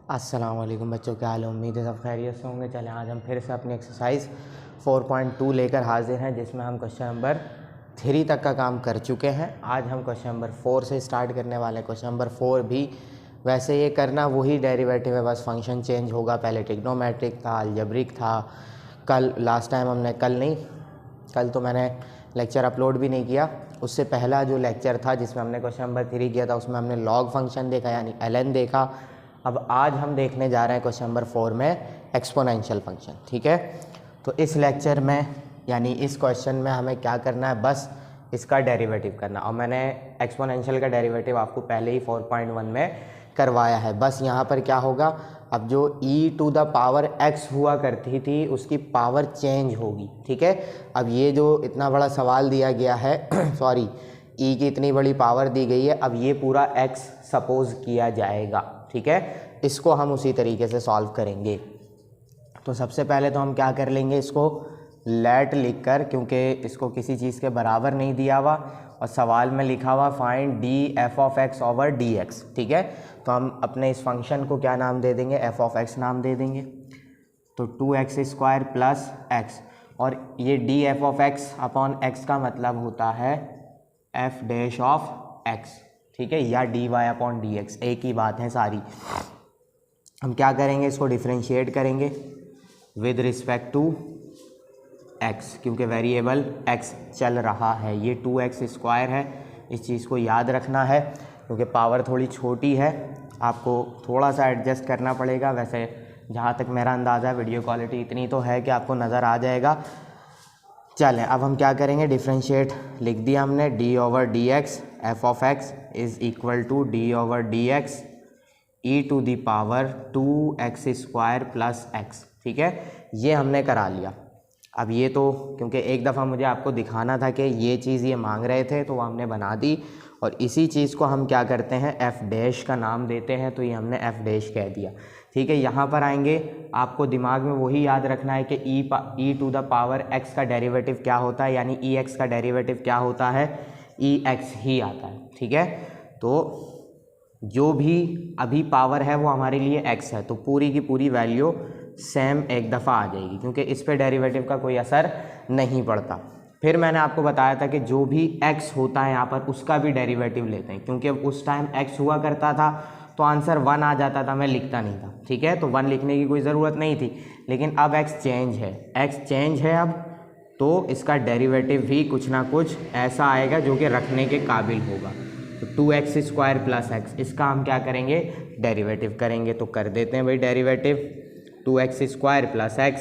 अस्सलाम वालेकुम बच्चों, क्या हाल है। उम्मीद है सब खैरियत से होंगे। चलें आज हम फिर से अपनी एक्सरसाइज 4.2 लेकर हाजिर हैं, जिसमें हम क्वेश्चन नंबर 3 तक का काम कर चुके हैं। आज हम क्वेश्चन नंबर 4 से स्टार्ट करने वाले हैं। क्वेश्चन नंबर 4 भी वैसे ये करना वही डेरिवेटिव है, बस फंक्शन चेंज होगा। पहले ट्रिग्नोमेट्रिक था, अलजेब्रिक था। कल लास्ट टाइम हमने कल तो मैंने लेक्चर अपलोड भी नहीं किया। उससे पहला जो लेक्चर था जिसमें हमने क्वेश्चन नंबर 3 किया था, उसमें हमने लॉग फंक्शन देखा यानी ln देखा। अब आज हम देखने जा रहे हैं क्वेश्चन नंबर 4 में एक्सपोनेंशियल फंक्शन। ठीक है, तो इस लेक्चर में यानी इस क्वेश्चन में हमें क्या करना है, बस इसका डेरिवेटिव करना। और मैंने एक्सपोनेंशियल का डेरिवेटिव आपको पहले ही 4.1 में करवाया है। बस यहाँ पर क्या होगा, अब जो e⁻x हुआ करती थी उसकी पावर चेंज होगी। ठीक है, अब ये जो इतना बड़ा सवाल दिया गया है सॉरी e की इतनी बड़ी पावर दी गई है, अब ये पूरा x सपोज किया जाएगा। ठीक है, इसको हम उसी तरीके से सॉल्व करेंगे। तो सबसे पहले तो हम क्या कर लेंगे, इसको लेट लिखकर, क्योंकि इसको किसी चीज़ के बराबर नहीं दिया हुआ और सवाल में लिखा हुआ फाइंड d(f(x) ओवर dx। ठीक है, तो हम अपने इस फंक्शन को क्या नाम दे देंगे, f(x) नाम दे देंगे। तो 2x² प्लस x, और ये d(f(x) अपॉन x का मतलब होता है f'(x), ठीक है, या dy अपॉन dx, एक ही बात है सारी। हम क्या करेंगे, इसको डिफरेंशिएट करेंगे विद रिस्पेक्ट टू x, क्योंकि वेरिएबल x चल रहा है। ये 2x² है, इस चीज़ को याद रखना है, क्योंकि पावर थोड़ी छोटी है, आपको थोड़ा सा एडजस्ट करना पड़ेगा। वैसे जहाँ तक मेरा अंदाज़ा है वीडियो क्वालिटी इतनी तो है कि आपको नज़र आ जाएगा। चलें, अब हम क्या करेंगे, डिफरेंशिएट लिख दिया हमने, d/dx f(x) is equal to d/dx e⁻2x² plus x। ठीक है, ये हमने करा लिया। अब ये तो क्योंकि एक दफ़ा मुझे आपको दिखाना था कि ये चीज़ ये मांग रहे थे, तो वो हमने बना दी। और इसी चीज़ को हम क्या करते हैं, f' का नाम देते हैं, तो ये हमने f' कह दिया। ठीक है, यहाँ पर आएंगे, आपको दिमाग में वही याद रखना है कि e⁻x का डेरिवेटिव क्या होता है, यानी ex का डेरिवेटिव क्या होता है, ex ही आता है। ठीक है, तो जो भी अभी पावर है वो हमारे लिए x है, तो पूरी की पूरी वैल्यू सेम एक दफ़ा आ जाएगी, क्योंकि इस पे डेरिवेटिव का कोई असर नहीं पड़ता। फिर मैंने आपको बताया था कि जो भी x होता है यहाँ पर उसका भी डेरिवेटिव लेते हैं, क्योंकि उस टाइम x हुआ करता था तो आंसर 1 आ जाता था, मैं लिखता नहीं था। ठीक है, तो 1 लिखने की कोई ज़रूरत नहीं थी, लेकिन अब x चेंज है अब, तो इसका डेरिवेटिव भी कुछ ना कुछ ऐसा आएगा जो कि रखने के काबिल होगा। तो 2x² प्लस x, इसका हम क्या करेंगे, डेरिवेटिव करेंगे। तो कर देते हैं भाई डेरिवेटिव 2x² प्लस x।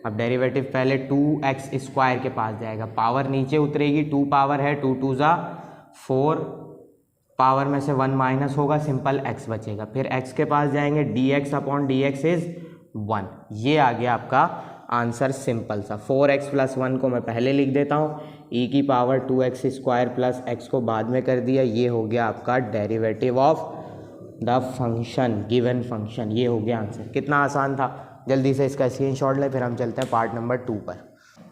अब डेरिवेटिव पहले 2x² के पास जाएगा, पावर नीचे उतरेगी, 2 पावर है, 2 2 ज़ा 4, पावर में से 1 माइनस होगा, सिंपल x बचेगा। फिर x के पास जाएंगे, dx अपॉन dx इज़ 1। ये आ गया आपका आंसर, सिंपल सा। 4x प्लस 1 को मैं पहले लिख देता हूँ, e⁻2x² प्लस x को बाद में कर दिया। ये हो गया आपका derivative of the function, given function. ये हो गया आंसर। कितना आसान था, जल्दी से इसका स्क्रीनशॉट लें, फिर हम चलते हैं पार्ट नंबर 2 पर।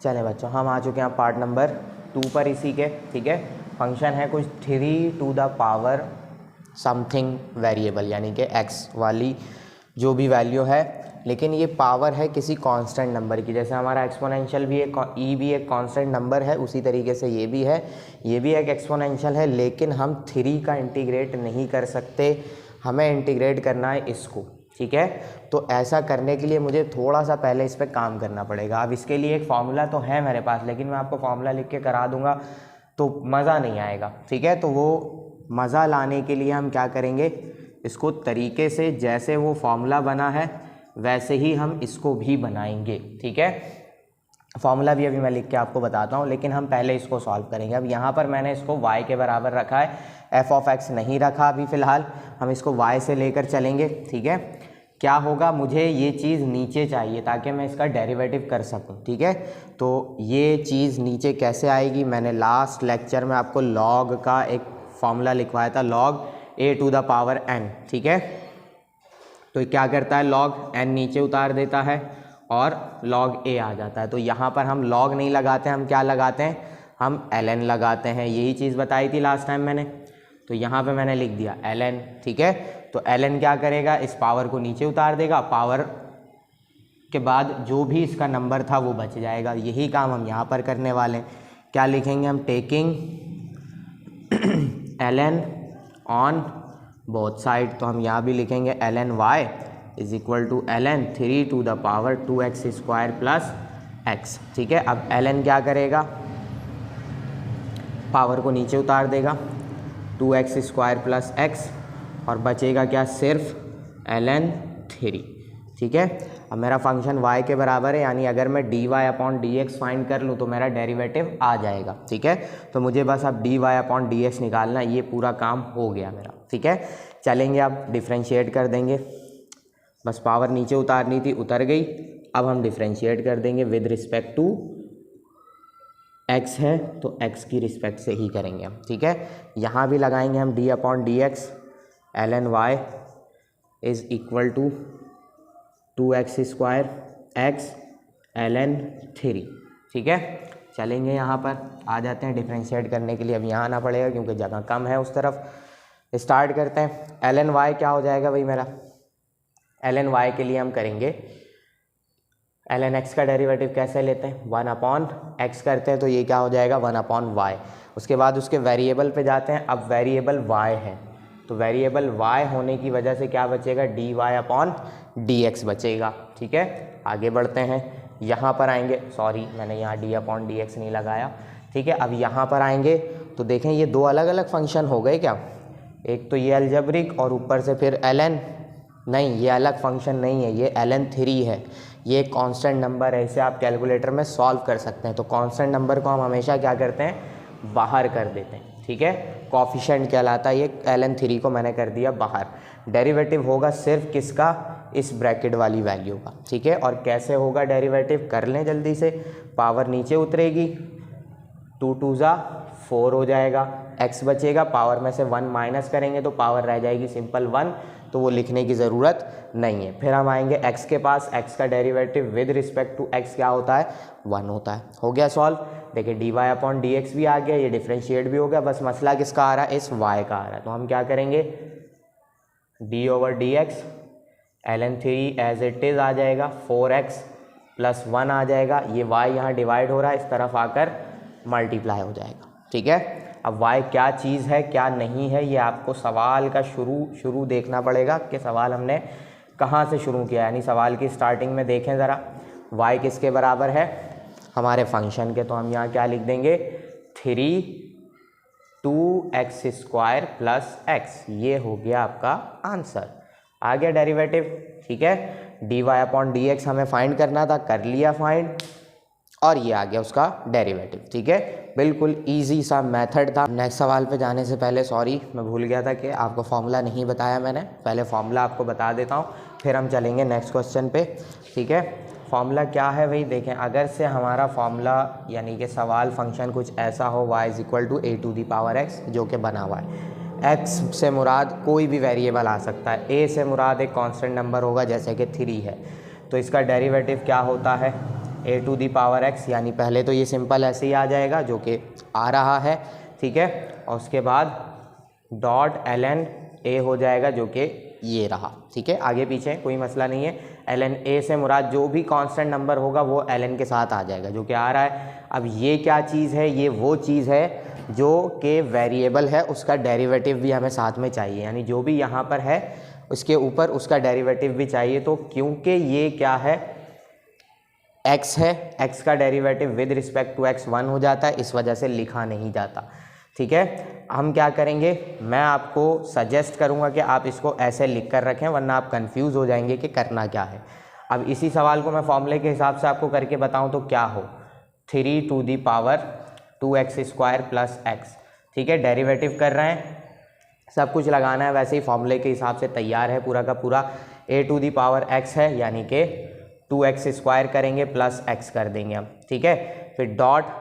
चलें बच्चों, हम आ चुके हैं पार्ट नंबर 2 पर इसी के। ठीक है, फंक्शन है कुछ 3 समथिंग वेरिएबल, यानी कि x वाली जो भी वैल्यू है, लेकिन ये पावर है किसी कांस्टेंट नंबर की। जैसे हमारा एक्सपोनेंशियल भी एक e भी एक कांस्टेंट नंबर है, उसी तरीके से ये भी है, ये भी एक एक्सपोनेंशियल है, लेकिन हम 3 का इंटीग्रेट नहीं कर सकते, हमें इंटीग्रेट करना है इसको। ठीक है, तो ऐसा करने के लिए मुझे थोड़ा सा पहले इस पर काम करना पड़ेगा। अब इसके लिए एक फार्मूला तो है मेरे पास, लेकिन मैं आपको फार्मूला लिख के करा दूंगा तो मज़ा नहीं आएगा। ठीक है, तो वो मज़ा लाने के लिए हम क्या करेंगे, इसको तरीके से जैसे वो फार्मूला बना है वैसे ही हम इसको भी बनाएंगे। ठीक है, फार्मूला भी अभी मैं लिख के आपको बताता हूँ, लेकिन हम पहले इसको सॉल्व करेंगे। अब यहाँ पर मैंने इसको y के बराबर रखा है, f(x) नहीं रखा अभी फ़िलहाल, हम इसको y से लेकर चलेंगे। ठीक है, क्या होगा, मुझे ये चीज़ नीचे चाहिए ताकि मैं इसका डेरिवेटिव कर सकूं। ठीक है, तो ये चीज़ नीचे कैसे आएगी, मैंने लास्ट लेक्चर में आपको लॉग का एक फॉर्मूला लिखवाया था, log a⁻n। ठीक है, तो क्या करता है, log n नीचे उतार देता है और log a आ जाता है। तो यहाँ पर हम log नहीं लगाते, हम क्या लगाते हैं, हम ln लगाते हैं। यही चीज़ बताई थी लास्ट टाइम मैंने, तो यहाँ पे मैंने लिख दिया ln। ठीक है, तो ln क्या करेगा, इस पावर को नीचे उतार देगा, पावर के बाद जो भी इसका नंबर था वो बच जाएगा। यही काम हम यहाँ पर करने वाले हैं। क्या लिखेंगे हम, taking ln on both side, तो हम यहाँ भी लिखेंगे ln y is equal to ln 3 to the power 2x square plus x। ठीक है, अब ln क्या करेगा, पावर को नीचे उतार देगा, 2x स्क्वायर प्लस x, और बचेगा क्या, सिर्फ ln 3। ठीक है, अब मेरा फंक्शन y के बराबर है, यानी अगर मैं dy अपॉन dx फाइंड कर लूँ तो मेरा डेरिवेटिव आ जाएगा। ठीक है, तो मुझे बस अब dy अपॉन dx निकालना, ये पूरा काम हो गया मेरा। ठीक है, चलेंगे अब डिफ्रेंशिएट कर देंगे, बस पावर नीचे उतारनी थी, उतर गई। अब हम डिफ्रेंशिएट कर देंगे विद रिस्पेक्ट टू x है तो x की रिस्पेक्ट से ही करेंगे हम। ठीक है, यहाँ भी लगाएंगे हम d upon dx, ln y is equal to 2x square x ln 3। ठीक है, चलेंगे यहाँ पर आ जाते हैं डिफ्रेंशिएट करने के लिए। अब यहाँ आना पड़ेगा क्योंकि जगह कम है उस तरफ। स्टार्ट करते हैं। ln y क्या हो जाएगा भाई मेरा, ln y के लिए हम करेंगे ln x का डेरिवेटिव कैसे लेते हैं, 1 अपॉन x करते हैं, तो ये क्या हो जाएगा 1 अपॉन y। उसके बाद उसके वेरिएबल पे जाते हैं। अब वेरिएबल y है तो वेरिएबल y होने की वजह से क्या बचेगा, dy अपॉन dx बचेगा। ठीक है, आगे बढ़ते हैं। यहाँ पर आएंगे, सॉरी मैंने यहाँ d अपॉन dx नहीं लगाया। ठीक है, अब यहाँ पर आएंगे तो देखें ये दो अलग अलग फंक्शन हो गए क्या, एक तो ये अलजेब्रिक और ऊपर से फिर ln, नहीं ये अलग फंक्शन नहीं है, ये ln 3 है, ये एक कांस्टेंट नंबर है, इसे आप कैलकुलेटर में सॉल्व कर सकते हैं। तो कांस्टेंट नंबर को हम हमेशा क्या करते हैं, बाहर कर देते हैं। ठीक है, कोफिशिएंट कहलाता है ये, ln 3 को मैंने कर दिया बाहर। डेरिवेटिव होगा सिर्फ किसका, इस ब्रैकेट वाली वैल्यू का। ठीक है, और कैसे होगा डेरिवेटिव, कर लें जल्दी से। पावर नीचे उतरेगी, 2 2 ज़ा 4 हो जाएगा, x बचेगा, पावर में से 1 माइनस करेंगे तो पावर रह जाएगी सिंपल 1, तो वो लिखने की ज़रूरत नहीं है। फिर हम आएंगे x के पास, x का derivative with respect to x क्या होता है, 1 होता है। हो गया सॉल्व। देखिए dy अपॉन dx भी आ गया, ये डिफ्रेंशिएट भी हो गया, बस मसला किसका आ रहा है, इस y का आ रहा है। तो हम क्या करेंगे, d over dx ln 3 as it is आ जाएगा, 4x प्लस 1 आ जाएगा, ये y यहाँ डिवाइड हो रहा है, इस तरफ आकर मल्टीप्लाई हो जाएगा। ठीक है, अब y क्या चीज़ है क्या नहीं है, ये आपको सवाल का शुरू देखना पड़ेगा कि सवाल हमने कहाँ से शुरू किया, यानी सवाल की स्टार्टिंग में देखें ज़रा, y किसके बराबर है, हमारे फंक्शन के। तो हम यहाँ क्या लिख देंगे, 3 2x स्क्वायर प्लस x, ये हो गया आपका आंसर, आ गया डेरिवेटिव। ठीक है, dy अपॉन dx हमें फाइंड करना था, कर लिया फाइंड, और ये आ गया उसका डेरिवेटिव। ठीक है, बिल्कुल इजी सा मेथड था। नेक्स्ट सवाल पे जाने से पहले सॉरी मैं भूल गया था कि आपको फॉर्मूला नहीं बताया मैंने, पहले फॉर्मूला आपको बता देता हूँ, फिर हम चलेंगे नेक्स्ट क्वेश्चन पे। ठीक है, फॉर्मूला क्या है भाई, देखें अगर से हमारा फॉर्मूला यानी कि सवाल फंक्शन कुछ ऐसा हो, y is equal to a to the power x, जो कि बना हुआ है। x से मुराद कोई भी वेरिएबल आ सकता है, a से मुराद एक कांस्टेंट नंबर होगा जैसे कि 3 है, तो इसका डेरिवेटिव क्या होता है, a to the power x, यानी पहले तो ये सिंपल ऐसे ही आ जाएगा जो कि आ रहा है। ठीक है, और उसके बाद डॉट ln a हो जाएगा जो कि ये रहा। ठीक है, आगे पीछे कोई मसला नहीं है, ln a से मुराद जो भी कांस्टेंट नंबर होगा वो ln के साथ आ जाएगा जो कि आ रहा है। अब ये क्या चीज़ है, ये वो चीज़ है जो कि वेरिएबल है, उसका डेरिवेटिव भी हमें साथ में चाहिए, यानी जो भी यहाँ पर है उसके ऊपर उसका डेरिवेटिव भी चाहिए। तो क्योंकि ये क्या है, x है, x का derivative with respect to x 1 हो जाता है, इस वजह से लिखा नहीं जाता। ठीक है, हम क्या करेंगे, मैं आपको सजेस्ट करूंगा कि आप इसको ऐसे लिख कर रखें, वरना आप कंफ्यूज हो जाएंगे कि करना क्या है। अब इसी सवाल को मैं फॉर्मूले के हिसाब से आपको करके बताऊं तो क्या हो, 3 to the power 2x square plus x। ठीक है, डेरिवेटिव कर रहे हैं, सब कुछ लगाना है वैसे ही फॉर्मूले के हिसाब से तैयार है पूरा का पूरा। a to the power x है, यानी कि 2x स्क्वायर करेंगे प्लस x कर देंगे हम। ठीक है, फिर डॉट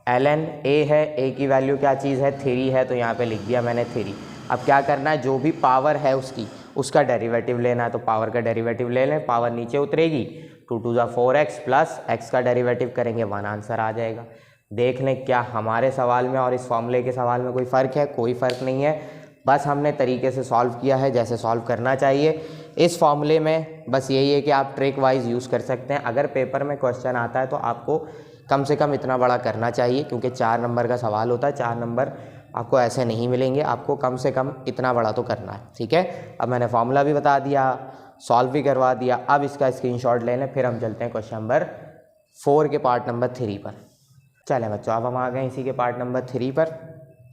ln a है, a की वैल्यू क्या चीज़ है, 3 है, तो यहाँ पे लिख दिया मैंने 3। अब क्या करना है, जो भी पावर है उसकी उसका डेरिवेटिव लेना है, तो पावर का डेरिवेटिव ले लें, पावर नीचे उतरेगी, 2 2 ज़ा 4x प्लस x का डेरिवेटिव करेंगे 1, आंसर आ जाएगा। देख लें क्या हमारे सवाल में और इस फॉर्मूले के सवाल में कोई फ़र्क है, कोई फ़र्क नहीं है, बस हमने तरीके से सॉल्व किया है जैसे सॉल्व करना चाहिए। इस फॉर्मूले में बस यही है कि आप ट्रिक वाइज यूज़ कर सकते हैं। अगर पेपर में क्वेश्चन आता है तो आपको कम से कम इतना बड़ा करना चाहिए, क्योंकि 4 नंबर का सवाल होता है। 4 नंबर आपको ऐसे नहीं मिलेंगे, आपको कम से कम इतना बड़ा तो करना है, ठीक है। अब मैंने फॉर्मूला भी बता दिया, सॉल्व भी करवा दिया। अब इसका स्क्रीनशॉट ले लें, फिर हम चलते हैं क्वेश्चन नंबर 4 के पार्ट नंबर 3 पर। चलें बच्चों, अब हम आ गए इसी के पार्ट नंबर 3 पर।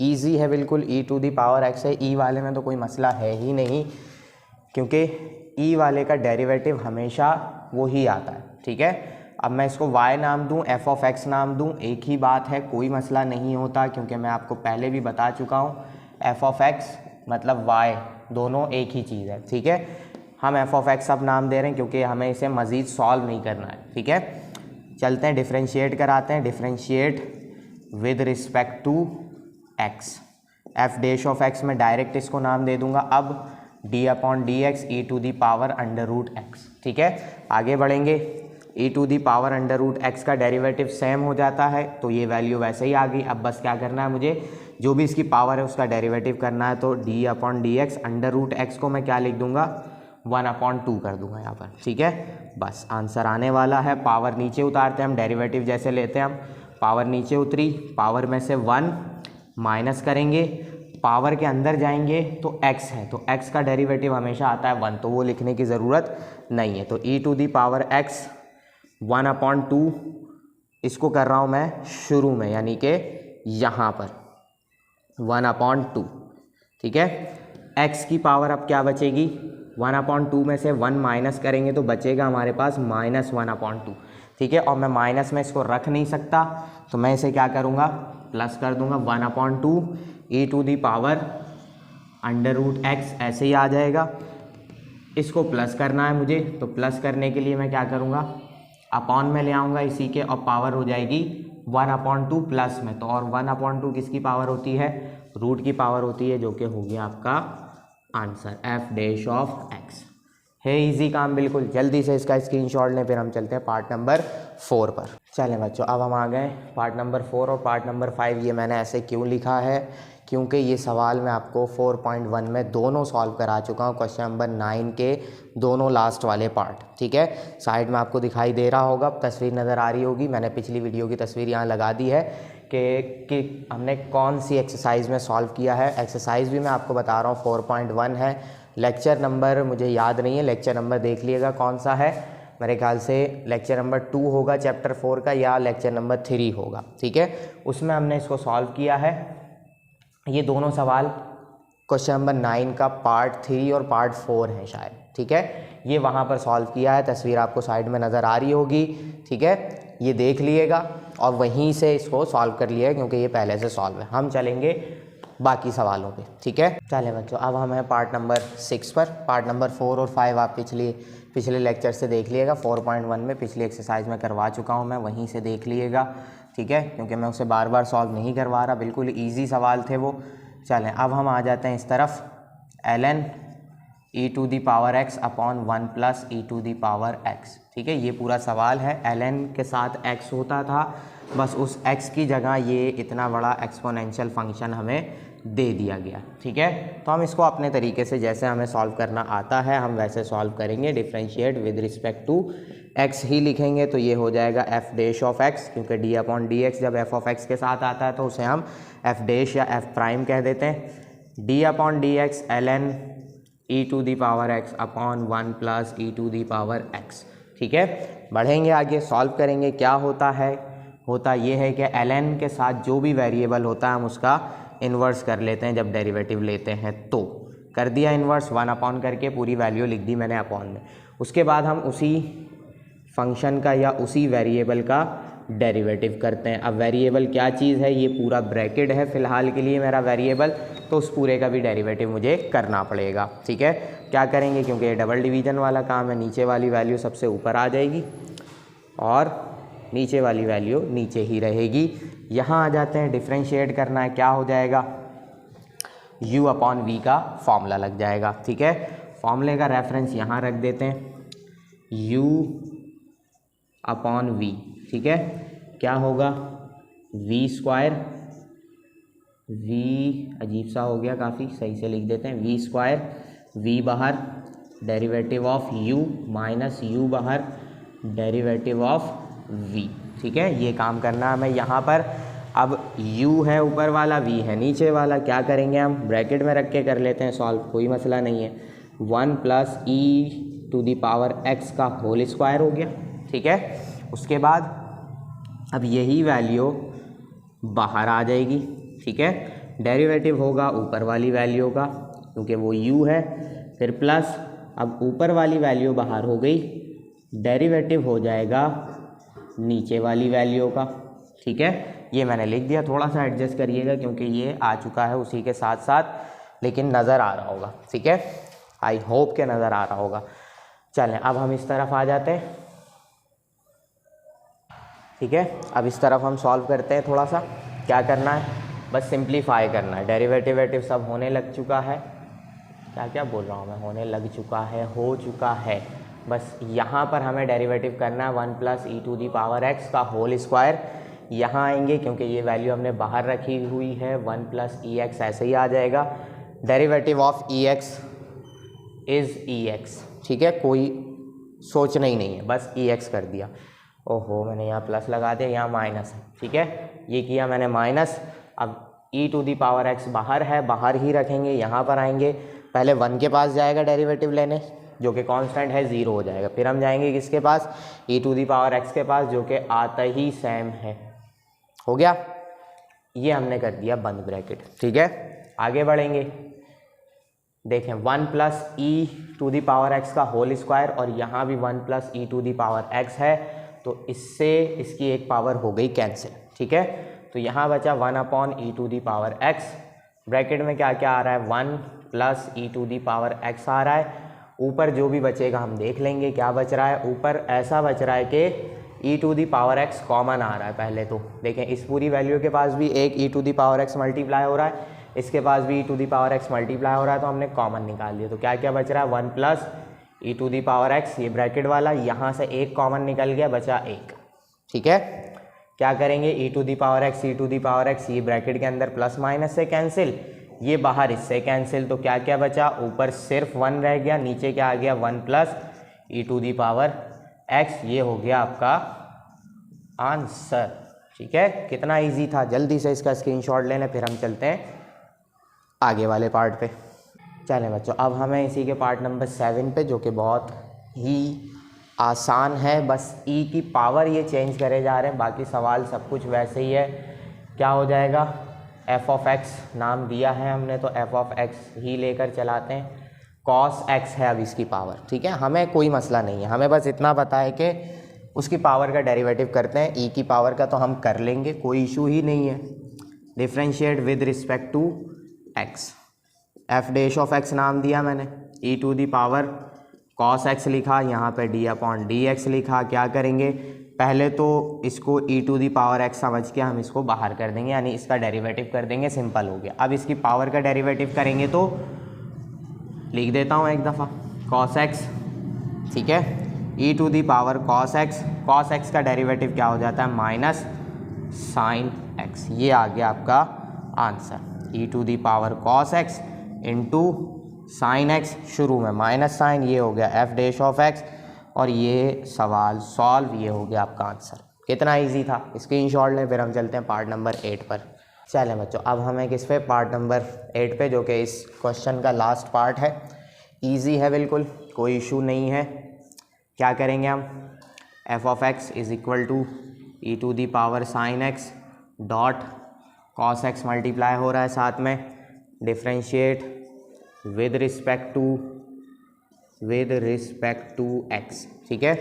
ईजी है बिल्कुल, e to the power x है। ई वाले में तो कोई मसला है ही नहीं, क्योंकि ई वाले का डेरिवेटिव हमेशा वो ही आता है, ठीक है। अब मैं इसको y नाम दूं, f ऑफ x नाम दूं, एक ही बात है, कोई मसला नहीं होता, क्योंकि मैं आपको पहले भी बता चुका हूं f ऑफ x मतलब y, दोनों एक ही चीज़ है, ठीक है। हम f ऑफ x अब नाम दे रहे हैं क्योंकि हमें इसे मज़ीद सॉल्व नहीं करना है, ठीक है। चलते हैं डिफ्रेंशिएट कराते हैं। Differentiate with respect to x, f dash of x में डायरेक्ट इसको नाम दे दूंगा अब d अपॉन d x e to the power under root x, ठीक है। आगे बढ़ेंगे, e to the power under root एक्स का डेरिवेटिव सेम हो जाता है, तो ये वैल्यू वैसे ही आ गई। अब बस क्या करना है, मुझे जो भी इसकी पावर है उसका डेरिवेटिव करना है। तो d अपॉन d x under root x को मैं क्या लिख दूंगा, 1/2 कर दूंगा यहाँ पर, ठीक है। बस आंसर आने वाला है। पावर नीचे उतारते हैं हम, डेरिवेटिव जैसे लेते हैं हम, पावर नीचे उतरी, पावर में से 1 माइनस करेंगे, पावर के अंदर जाएंगे तो x है, तो x का डेरिवेटिव हमेशा आता है 1, तो वो लिखने की ज़रूरत नहीं है। तो e to the power x 1/2 इसको कर रहा हूँ मैं शुरू में, यानी कि यहाँ पर 1/2, ठीक है। x की पावर अब क्या बचेगी, 1/2 में से 1 माइनस करेंगे तो बचेगा हमारे पास -1/2, ठीक है। और मैं माइनस में इसको रख नहीं सकता, तो मैं इसे क्या करूँगा, प्लस कर दूंगा। 1/2 e to the power under root x ऐसे ही आ जाएगा। इसको प्लस करना है मुझे, तो प्लस करने के लिए मैं क्या करूँगा, अपॉन में ले आऊँगा इसी के, और पावर हो जाएगी 1/2 प्लस में। तो और 1/2 किसकी पावर होती है, रूट की पावर होती है, जो कि हो गया आपका answer f dash of x। है इजी काम बिल्कुल। जल्दी से इसका स्क्रीनशॉट लें, फिर हम चलते हैं पार्ट नंबर 4 पर। चलें बच्चों, अब हम आ गए पार्ट नंबर 4 और पार्ट नंबर 5। ये मैंने ऐसे क्यों लिखा है, क्योंकि ये सवाल मैं आपको 4.1 में दोनों सॉल्व करा चुका हूँ, क्वेश्चन नंबर 9 के दोनों लास्ट वाले पार्ट, ठीक है। साइड में आपको दिखाई दे रहा होगा, तस्वीर नज़र आ रही होगी, मैंने पिछली वीडियो की तस्वीर यहाँ लगा दी है कि हमने कौन सी एक्सरसाइज में सॉल्व किया है। एक्सरसाइज भी मैं आपको बता रहा हूँ 4.1 है। लेक्चर नंबर मुझे याद नहीं है, लेक्चर नंबर देख लीजिएगा कौन सा है। मेरे ख्याल से लेक्चर नंबर 2 होगा चैप्टर 4 का, या लेक्चर नंबर 3 होगा, ठीक है। उसमें हमने इसको सॉल्व किया है। ये दोनों सवाल क्वेश्चन नंबर 9 का पार्ट 3 और पार्ट 4 है शायद, ठीक है। ये वहाँ पर सॉल्व किया है, तस्वीर आपको साइड में नज़र आ रही होगी, ठीक है। ये देख लिएगा और वहीं से इसको सॉल्व कर लिया, क्योंकि ये पहले से सॉल्व है। हम चलेंगे बाकी सवालों पे, ठीक है। चलें बच्चों, अब हम हैं पार्ट नंबर 6 पर। पार्ट नंबर 4 और 5 आप पिछले लेक्चर से देख लिएगा। 4.1 में पिछली एक्सरसाइज में करवा चुका हूँ मैं, वहीं से देख लिएगा, ठीक है, क्योंकि मैं उसे बार बार सॉल्व नहीं करवा रहा, बिल्कुल ईजी सवाल थे वो। चलें, अब हम आ जाते हैं इस तरफ, ln e to the power x upon 1 plus e to the power x, ठीक है। ये पूरा सवाल है, ln के साथ x होता था, बस उस x की जगह ये इतना बड़ा एक्सपोनेंशियल फंक्शन हमें दे दिया गया, ठीक है। तो हम इसको अपने तरीके से जैसे हमें सॉल्व करना आता है हम वैसे सॉल्व करेंगे। Differentiate with respect to x ही लिखेंगे, तो ये हो जाएगा f डैश ऑफ x, क्योंकि d अपॉन डी एक्स जब f ऑफ x के साथ आता है तो उसे हम f डैश या f प्राइम कह देते हैं। d अपॉन d x ln e to the power x upon 1 plus e to the power x, ठीक है। बढ़ेंगे आगे, सॉल्व करेंगे। क्या होता है, होता ये है कि ln के साथ जो भी वेरिएबल होता है हम उसका इन्वर्स कर लेते हैं जब डेरिवेटिव लेते हैं। तो कर दिया इन्वर्स, 1 अपॉन करके पूरी वैल्यू लिख दी मैंने अपॉन में। उसके बाद हम उसी फंक्शन का या उसी वेरिएबल का डेरिवेटिव करते हैं। अब वेरिएबल क्या चीज़ है, ये पूरा ब्रैकेट है फ़िलहाल के लिए मेरा वेरिएबल, तो उस पूरे का भी डेरिवेटिव मुझे करना पड़ेगा, ठीक है। क्या करेंगे, क्योंकि ये डबल डिवीज़न वाला काम है, नीचे वाली वैल्यू सबसे ऊपर आ जाएगी और नीचे वाली वैल्यू नीचे ही रहेगी। यहाँ आ जाते हैं, डिफ्रेंशिएट करना है, क्या हो जाएगा, u अपॉन वी का फॉर्मूला लग जाएगा, ठीक है। फॉर्मूले का रेफरेंस यहाँ रख देते हैं, u अपॉन वी, ठीक है। क्या होगा, v स्क्वायर v अजीब सा हो गया काफ़ी, सही से लिख देते हैं, वी स्क्वायर, v बाहर derivative of u minus u बाहर डेरिवेटिव ऑफ v। ठीक है, ये काम करना है हमें यहाँ पर। अब u है ऊपर वाला, v है नीचे वाला, क्या करेंगे हम ब्रैकेट में रख के कर लेते हैं सॉल्व, कोई मसला नहीं है। 1 plus e to the power x का होल स्क्वायर हो गया। ठीक है, उसके बाद अब यही वैल्यू बाहर आ जाएगी। ठीक है, डेरिवेटिव होगा ऊपर वाली वैल्यू का क्योंकि वो u है, फिर प्लस अब ऊपर वाली वैल्यू बाहर हो गई, डेरिवेटिव हो जाएगा नीचे वाली वैल्यू का। ठीक है, ये मैंने लिख दिया, थोड़ा सा एडजस्ट करिएगा क्योंकि ये आ चुका है उसी के साथ साथ, लेकिन नज़र आ रहा होगा। ठीक है, आई होप के नज़र आ रहा होगा। चलें अब हम इस तरफ आ जाते हैं। ठीक है, अब इस तरफ हम सॉल्व करते हैं। थोड़ा सा क्या करना है, बस सिंप्लीफाई करना है। डेरिवेटिव सब होने लग चुका है, क्या बोल रहा हूँ मैं, होने लग चुका है, हो चुका है। बस यहाँ पर हमें डेरिवेटिव करना है 1 plus e to the power x का होल स्क्वायर। यहाँ आएंगे क्योंकि ये वैल्यू हमने बाहर रखी हुई है, 1 प्लस ई एक्स ऐसे ही आ जाएगा। Derivative of E x is E x. ठीक है, कोई सोचना ही नहीं है, बस ई एक्स कर दिया। ओहो, मैंने यहाँ प्लस लगा दिया, यहाँ माइनस है। ठीक है, ये किया मैंने माइनस। अब ई टू दी पावर एक्स बाहर है, बाहर ही रखेंगे। यहाँ पर आएंगे, पहले 1 के पास जाएगा डेरिवेटिव लेने जो कि कांस्टेंट है, 0 हो जाएगा। फिर हम जाएंगे किसके पास, ई टू दी पावर एक्स के पास, जो कि आता ही सेम है। हो गया, ये हमने कर दिया बंद ब्रैकेट। ठीक है, आगे बढ़ेंगे। देखें 1 plus e to the power x का होल स्क्वायर, और यहाँ भी 1 plus e to the power x है, तो इससे इसकी एक पावर हो गई कैंसिल। ठीक है, तो यहाँ बचा 1 upon e to the power x. Bracket में क्या क्या आ रहा है, 1 plus e to the power x आ रहा है। ऊपर जो भी बचेगा हम देख लेंगे क्या बच रहा है। ऊपर ऐसा बच रहा है कि e to the power x common आ रहा है। पहले तो देखें, इस पूरी वैल्यू के पास भी एक e to the power x multiply हो रहा है, इसके पास भी e to the power x multiply हो रहा है, तो हमने कॉमन निकाल दिया। तो क्या क्या बच रहा है, 1 plus e to the power x, ये ब्रैकेट वाला, यहाँ से एक कॉमन निकल गया, बचा 1। ठीक है, क्या करेंगे, e to the power x, e to the power x, ये ब्रैकेट के अंदर प्लस माइनस से कैंसिल, ये बाहर इससे कैंसिल, तो क्या क्या बचा, ऊपर सिर्फ 1 रह गया, नीचे क्या आ गया, 1 plus e to the power x. ये हो गया आपका आंसर। ठीक है, कितना इजी था। जल्दी से इसका स्क्रीनशॉट लेने, फिर हम चलते हैं आगे वाले पार्ट पे। चलें बच्चों, अब हमें इसी के पार्ट नंबर 7 पे, जो कि बहुत ही आसान है, बस ई की पावर ये चेंज करे जा रहे हैं, बाकी सवाल सब कुछ वैसे ही है। क्या हो जाएगा, एफ ऑफ एक्स नाम दिया है हमने, तो एफ ऑफ एक्स ही लेकर चलाते हैं। कॉस एक्स है अब इसकी पावर। ठीक है, हमें कोई मसला नहीं है, हमें बस इतना पता है कि उसकी पावर का डेरिवेटिव करते हैं। ई की पावर का तो हम कर लेंगे, कोई इशू ही नहीं है। Differentiate with respect to x, f dash of x नाम दिया मैंने, e to the power cos x लिखा, यहाँ पे डी अपॉन डी एक्स लिखा। क्या करेंगे, पहले तो इसको ई टू दी पावर एक्स समझ के हम इसको बाहर कर देंगे, यानी इसका डेरिवेटिव कर देंगे, सिंपल हो गया। अब इसकी पावर का डेरिवेटिव करेंगे तो लिख देता हूँ एक दफ़ा, कॉस एक्स। ठीक है, e to the power cos x का डेरिवेटिव क्या हो जाता है, माइनस साइन एक्स। ये आ गया आपका answer, e to the power cos x into sine x, शुरू में माइनस साइन, ये हो गया एफ डैश ऑफ एक्स, और ये सवाल सॉल्व, ये हो गया आपका आंसर। कितना इजी था, स्क्रीनशॉट लें। फिर हम चलते हैं पार्ट नंबर 8 पर। चलें बच्चों, अब हमें किस पे, पार्ट नंबर 8 पे, जो कि इस क्वेश्चन का लास्ट पार्ट है। इजी है बिल्कुल, कोई इशू नहीं है। क्या करेंगे हम, f of x is equal to e to the power sine x dot cos x multiply हो रहा है साथ में, differentiate with respect to x. ठीक है,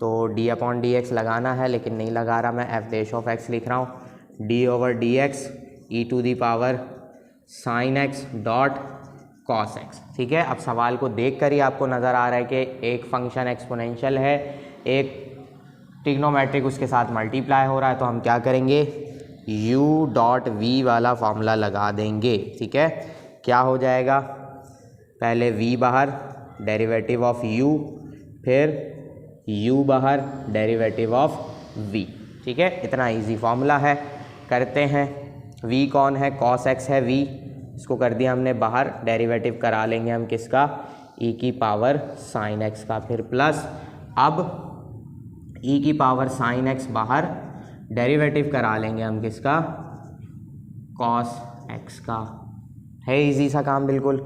तो डी अपॉन डी एक्स लगाना है, लेकिन नहीं लगा रहा मैं, एफ डैश ऑफ एक्स लिख रहा हूँ, d over d x e to the power sine x dot cos x. ठीक है, अब सवाल को देख कर ही आपको नज़र आ रहा है कि एक फंक्शन एक्सपोनेंशियल है, एक ट्रिग्नोमेट्रिक उसके साथ मल्टीप्लाई हो रहा है, तो हम क्या करेंगे, u डॉट वी वाला फॉर्मूला लगा देंगे। ठीक है, क्या हो जाएगा, पहले v बाहर डेरिवेटिव ऑफ u, फिर u बाहर डेरिवेटिव ऑफ v। ठीक है, इतना इजी फॉर्मूला है। करते हैं v कौन है, cos x है v, इसको कर दिया हमने बाहर, डेरिवेटिव करा लेंगे हम किसका, e की पावर sin x का, फिर प्लस अब e की पावर sin x बाहर, डेरिवेटिव करा लेंगे हम किसका, cos x का। है इजी सा काम बिल्कुल।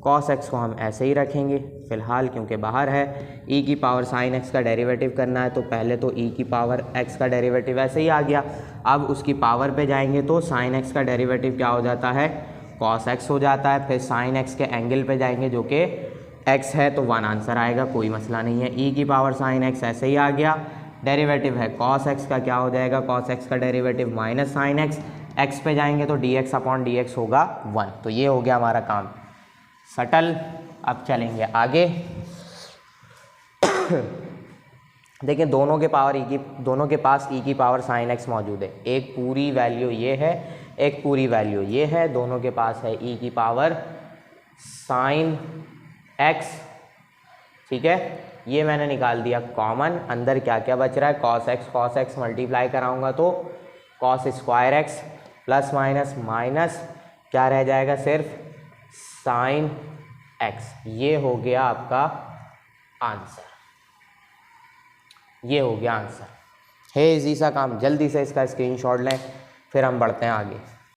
cos x को हम ऐसे ही रखेंगे फ़िलहाल क्योंकि बाहर है। e की पावर sin x का डेरिवेटिव करना है तो पहले तो e की पावर x का डेरिवेटिव ऐसे ही आ गया। अब उसकी पावर पे जाएंगे तो sin x का डेरिवेटिव क्या हो जाता है, cos x हो जाता है। फिर sin x के एंगल पे जाएंगे जो कि x है तो 1 आंसर आएगा, कोई मसला नहीं है। e की पावर sin x ऐसे ही आ गया, डेरिवेटिव है cos x का, क्या हो जाएगा, cos x का derivative minus sin x, x पे जाएंगे तो dx अपॉन dx होगा 1। तो ये हो गया हमारा काम सटल। अब चलेंगे आगे। देखिए दोनों के पास e की पावर sin x मौजूद है। एक पूरी वैल्यू ये है, एक पूरी वैल्यू ये है, दोनों के पास है e की पावर sin x, ठीक है। ये मैंने निकाल दिया कॉमन, अंदर क्या क्या बच रहा है, cos x मल्टीप्लाई कराऊंगा तो cos square x plus minus minus क्या रह जाएगा, सिर्फ sin x। ये हो गया आपका आंसर, ये हो गया आंसर। है इजी सा काम, जल्दी से इसका स्क्रीनशॉट लें फिर हम बढ़ते हैं आगे।